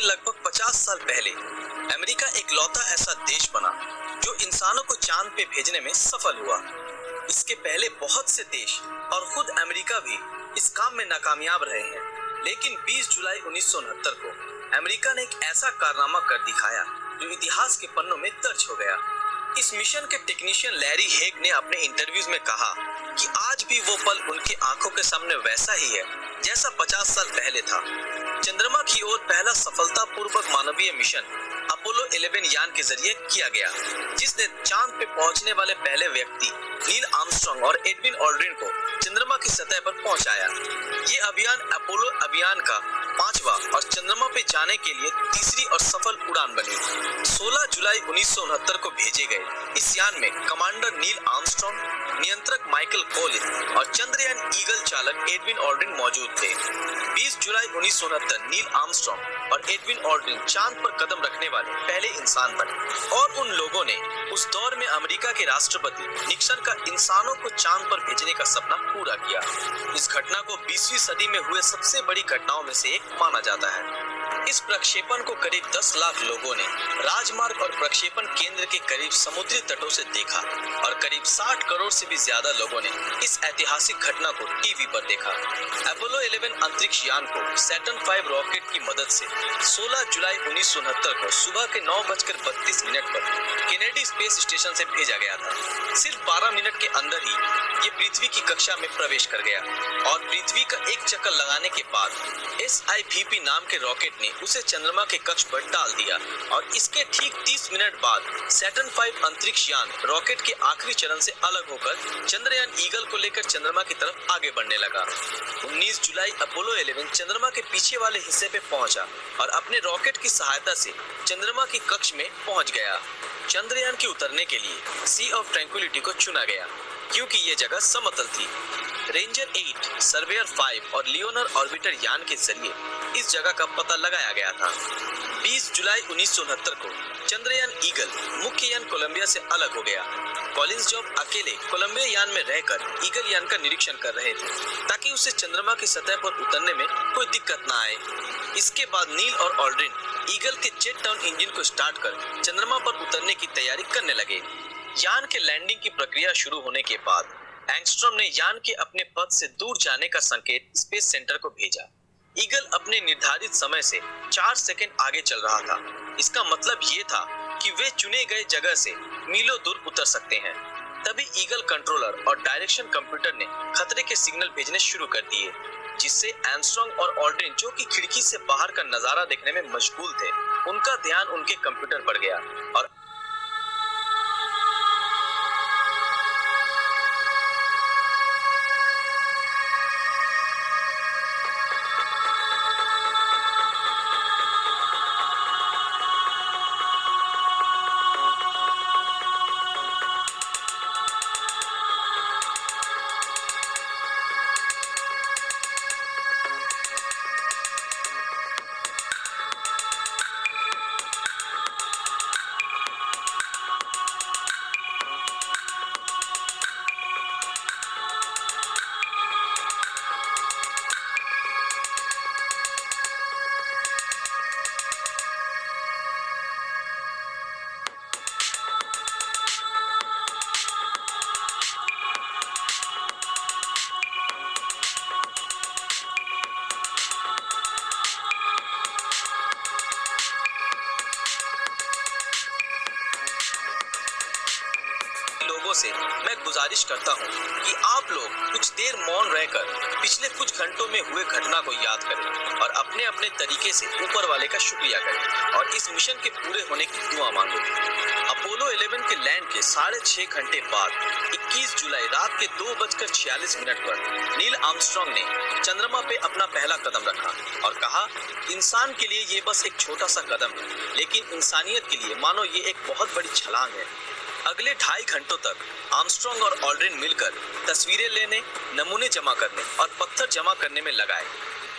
लगभग 50 साल पहले अमेरिका इकलौता ऐसा देश बना जो इंसानों को चांद पे भेजने में सफल हुआ। इसके पहले बहुत से देश और खुद अमेरिका भी इस काम में नाकामयाब रहे हैं, लेकिन 20 जुलाई 1969 को अमेरिका ने एक ऐसा कारनामा कर दिखाया जो इतिहास के पन्नों में दर्ज हो गया। इस मिशन के टेक्नीशियन लैरी हेग ने अपने इंटरव्यूज में कहा कि आज भी वो पल उनकी आंखों के सामने वैसा ही है जैसा 50 साल पहले था। चंद्रमा की ओर पहला सफलतापूर्वक मानवीय मिशन अपोलो 11 यान के जरिए किया गया, जिसने चांद पे पहुंचने वाले पहले व्यक्ति नील आर्मस्ट्रांग और एडविन ऑल्ड्रिन को चंद्रमा की सतह पर पहुंचाया। ये अभियान अपोलो अभियान का 5वां और चंद्रमा पे जाने के लिए तीसरी और सफल उड़ान बनी। 16 जुलाई 1969 को भेजे गए इस यान में कमांडर नील आर्मस्ट्रांग, नियंत्रक माइकल कोलिन और चंद्रयान ईगल चालक एडविन ऑल्ड्रिन मौजूद थे। 20 जुलाई 1969 नील आर्मस्ट्रांग और एडविन ऑल्ड्रिन चांद पर कदम रखने वाले पहले इंसान बने और उन लोगों ने उस दौर में अमेरिका के राष्ट्रपति निक्सन का इंसानों को चांद पर भेजने का सपना पूरा किया। इस घटना को 20वीं सदी में हुए सबसे बड़ी घटनाओं में से एक माना जाता है। इस प्रक्षेपण को करीब 10 लाख लोगों ने राजमार्ग और प्रक्षेपण केंद्र के करीब समुद्री तटों से देखा और करीब 60 करोड़ से भी ज्यादा लोगों ने इस ऐतिहासिक घटना को टीवी पर देखा। अपोलो 11 अंतरिक्ष यान को सैटर्न 5 रॉकेट की मदद से 16 जुलाई 1969 को सुबह के 9:32 पर केनेडी स्पेस स्टेशन से भेजा गया था। सिर्फ 12 मिनट के अंदर ही ये पृथ्वी की कक्षा में प्रवेश कर गया और पृथ्वी का एक चक्कर लगाने के बाद SIVP नाम के रॉकेट ने उसे चंद्रमा के कक्ष पर डाल दिया और इसके ठीक 30 मिनट बाद सैटर्न 5 अंतरिक्ष यान रॉकेट के आखिरी चरण से अलग होकर चंद्रयान ईगल को लेकर चंद्रमा की तरफ आगे बढ़ने लगा। 19 जुलाई अपोलो 11 चंद्रमा के पीछे वाले हिस्से पे पहुंचा और अपने रॉकेट की सहायता से चंद्रमा के कक्ष में पहुंच गया। चंद्रयान के उतरने के लिए सी ऑफ ट्रैंक्विलिटी को चुना गया क्योंकि ये जगह समतल थी। रेंजर 8, सर्वेयर 5 और लियोनर ऑर्बिटर यान के जरिए इस जगह का पता लगाया गया था। 20 जुलाई 1969 को चंद्रयान ईगल मुख्य यान कोलंबिया से अलग हो गया। कॉलिंस जॉब अकेले कोलंबिया यान में रहकर ईगल यान का निरीक्षण कर रहे थे ताकि उसे चंद्रमा की सतह पर उतरने में कोई दिक्कत न आए। इसके बाद नील और ऑल्ड्रिन ईगल के जेट डाउन इंजन को स्टार्ट कर चंद्रमा पर उतरने की तैयारी करने लगे। यान के लैंडिंग की प्रक्रिया शुरू होने के बाद एंगस्ट्रॉम ने यान के अपने पथ से दूर जाने का संकेत स्पेस सेंटर को भेजा। ईगल अपने निर्धारित समय से 4 सेकंड आगे चल रहा था। इसका मतलब ये था कि वे चुने गए जगह से मीलों दूर उतर सकते हैं। तभी ईगल कंट्रोलर और डायरेक्शन कंप्यूटर ने खतरे के सिग्नल भेजने शुरू कर दिए, जिससे आर्मस्ट्रांग और ऑल्ड्रिन, जो कि खिड़की से बाहर का नजारा देखने में मशगूल थे, उनका ध्यान उनके कंप्यूटर पर गया और से मैं गुजारिश करता हूं कि आप लोग कुछ देर मौन रहकर पिछले कुछ घंटों में हुए घटना को याद करें और अपने अपने तरीके से ऊपर वाले का शुक्रिया करें और इस मिशन के पूरे होने की दुआ मांगो। अपोलो 11 के लैंड के 6.5 घंटे बाद 21 जुलाई रात के 2:46 पर नील आर्मस्ट्रांग ने चंद्रमा पे अपना पहला कदम रखा और कहा, इंसान के लिए ये बस एक छोटा सा कदम है, लेकिन इंसानियत के लिए मानो ये एक बहुत बड़ी छलांग है। अगले 2.5 घंटों तक आर्मस्ट्रांग और ऑल्ड्रिन मिलकर तस्वीरें लेने, नमूने जमा करने और पत्थर जमा करने में लगाए।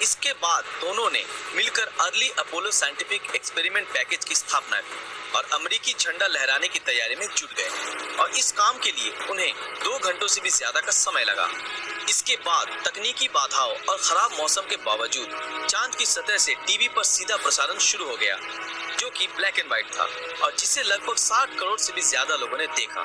इसके बाद दोनों ने मिलकर early Apollo scientific experiment package की स्थापना की और अमेरिकी झंडा लहराने की तैयारी में जुट गए और इस काम के लिए उन्हें 2 घंटों से भी ज्यादा का समय लगा। इसके बाद तकनीकी बाधाओं और खराब मौसम के बावजूद चांद की सतह से टीवी पर सीधा प्रसारण शुरू हो गया, जो कि ब्लैक एंड व्हाइट था और जिसे लगभग 60 करोड़ से भी ज्यादा लोगों ने देखा।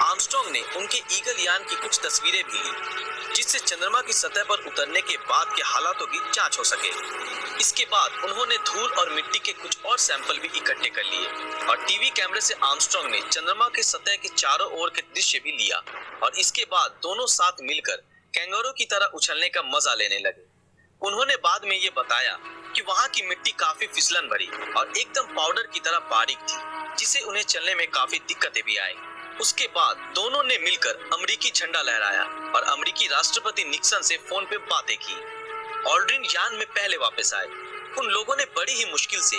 आर्मस्ट्रांग ने उनके ईगल यान की कुछ तस्वीरें भी ली, जिससे चंद्रमा की सतह पर उतरने के बाद के हालातों की जांच हो सके। इसके बाद उन्होंने धूल और मिट्टी के कुछ और सैंपल भी इकट्ठे कर लिए और टीवी कैमरे से आर्मस्ट्रांग ने चंद्रमा के सतह के चारों ओर के दृश्य भी लिया और इसके बाद दोनों साथ मिलकर कैंगारू की तरह उछलने का मजा लेने लगे। उन्होंने बाद में ये बताया कि वहाँ की मिट्टी काफी फिसलन भरी और एकदम पाउडर की तरह बारीक थी, जिसे उन्हें चलने में काफी दिक्कतें भी आई। उसके बाद दोनों ने मिलकर अमेरिकी झंडा लहराया और अमेरिकी राष्ट्रपति निक्सन से फोन पे बातें की। ऑल्ड्रिन यान में पहले वापस आए। उन लोगों ने बड़ी ही मुश्किल से